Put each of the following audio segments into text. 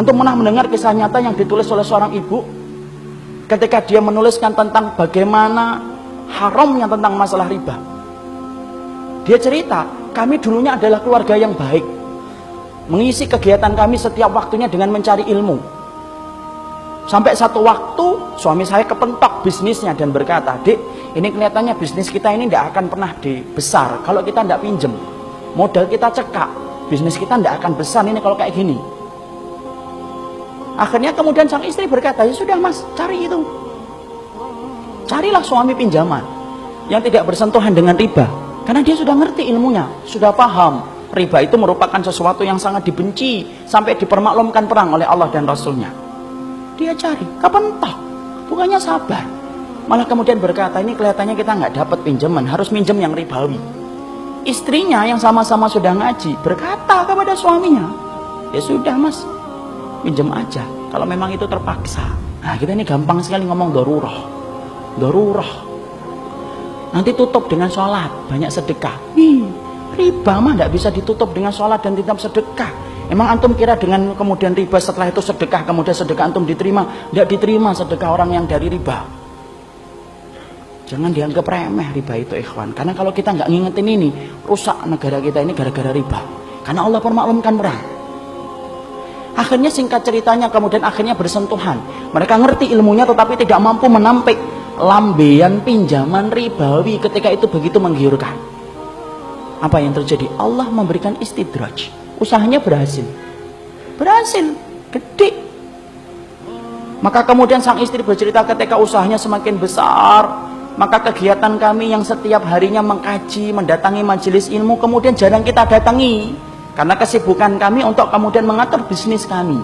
Antum pernah mendengar kisah nyata yang ditulis oleh seorang ibu ketika dia menuliskan tentang bagaimana haramnya tentang masalah riba. Dia cerita, kami dulunya adalah keluarga yang baik, mengisi kegiatan kami setiap waktunya dengan mencari ilmu. Sampai satu waktu suami saya kepentok bisnisnya dan berkata, "Dek, ini kelihatannya bisnis kita ini tidak akan pernah besar kalau kita tidak pinjem. Modal kita cekak, bisnis kita tidak akan besar ini kalau kayak gini." Akhirnya kemudian sang istri berkata, "Ya sudah mas, cari itu. Carilah suami pinjaman yang tidak bersentuhan dengan riba." Karena dia sudah ngerti ilmunya, sudah paham. Riba itu merupakan sesuatu yang sangat dibenci, sampai dipermaklumkan perang oleh Allah dan Rasulnya. Dia cari, kepentok, bukannya sabar. Malah kemudian berkata, ini kelihatannya kita nggak dapat pinjaman, harus minjem yang ribawi. Istrinya yang sama-sama sudah ngaji, berkata kepada suaminya, "Ya sudah mas, pinjam aja, kalau memang itu terpaksa." Nah kita ini gampang sekali ngomong darurah. Nanti tutup dengan sholat, banyak sedekah. Riba mah tidak bisa ditutup dengan sholat dan tidak sedekah. Emang antum kira dengan kemudian riba setelah itu sedekah, kemudian sedekah antum diterima? Tidak diterima sedekah orang yang dari riba. Jangan dianggap remeh riba itu ikhwan. Karena kalau kita nggak ngingetin ini, rusak negara kita ini gara-gara riba. Karena Allah permaklumkan perang. Akhirnya singkat ceritanya kemudian akhirnya bersentuhan. Mereka ngerti ilmunya tetapi tidak mampu menampik lambean pinjaman ribawi ketika itu begitu menggiurkan. Apa yang terjadi? Allah memberikan istidraj. Usahanya berhasil, gede. Maka kemudian sang istri bercerita ketika usahanya semakin besar, maka kegiatan kami yang setiap harinya mengkaji, mendatangi majelis ilmu, kemudian jarang kita datangi. Karena kesibukan kami untuk kemudian mengatur bisnis kami.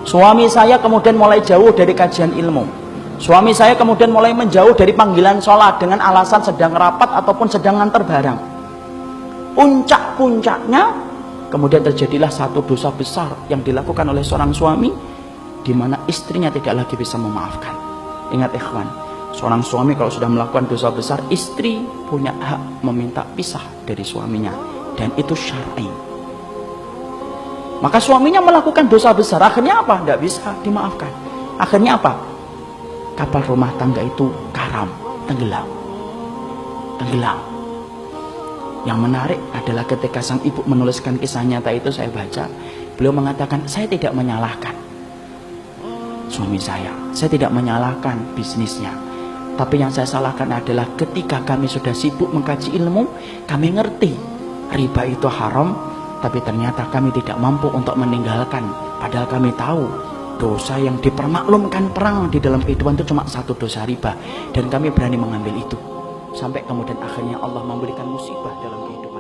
Suami saya kemudian mulai jauh dari kajian ilmu. Suami saya kemudian mulai menjauh dari panggilan sholat dengan alasan sedang rapat ataupun sedang nganter barang. Puncak-puncaknya kemudian terjadilah satu dosa besar yang dilakukan oleh seorang suami, di mana istrinya tidak lagi bisa memaafkan. Ingat ikhwan, seorang suami kalau sudah melakukan dosa besar, istri punya hak meminta pisah dari suaminya, dan itu syar'i. Maka suaminya melakukan dosa besar, akhirnya apa? Tidak bisa dimaafkan. Akhirnya apa? Kapal rumah tangga itu karam, tenggelam. Yang menarik adalah ketika sang ibu menuliskan kisah nyata itu, saya baca, beliau mengatakan, saya tidak menyalahkan suami saya tidak menyalahkan bisnisnya, tapi yang saya salahkan adalah ketika kami sudah sibuk mengkaji ilmu, kami ngerti riba itu haram, tapi ternyata kami tidak mampu untuk meninggalkan, padahal kami tahu dosa yang dipermaklumkan perang di dalam kehidupan itu cuma satu dosa riba, dan kami berani mengambil itu. Sampai kemudian akhirnya Allah memberikan musibah dalam kehidupan.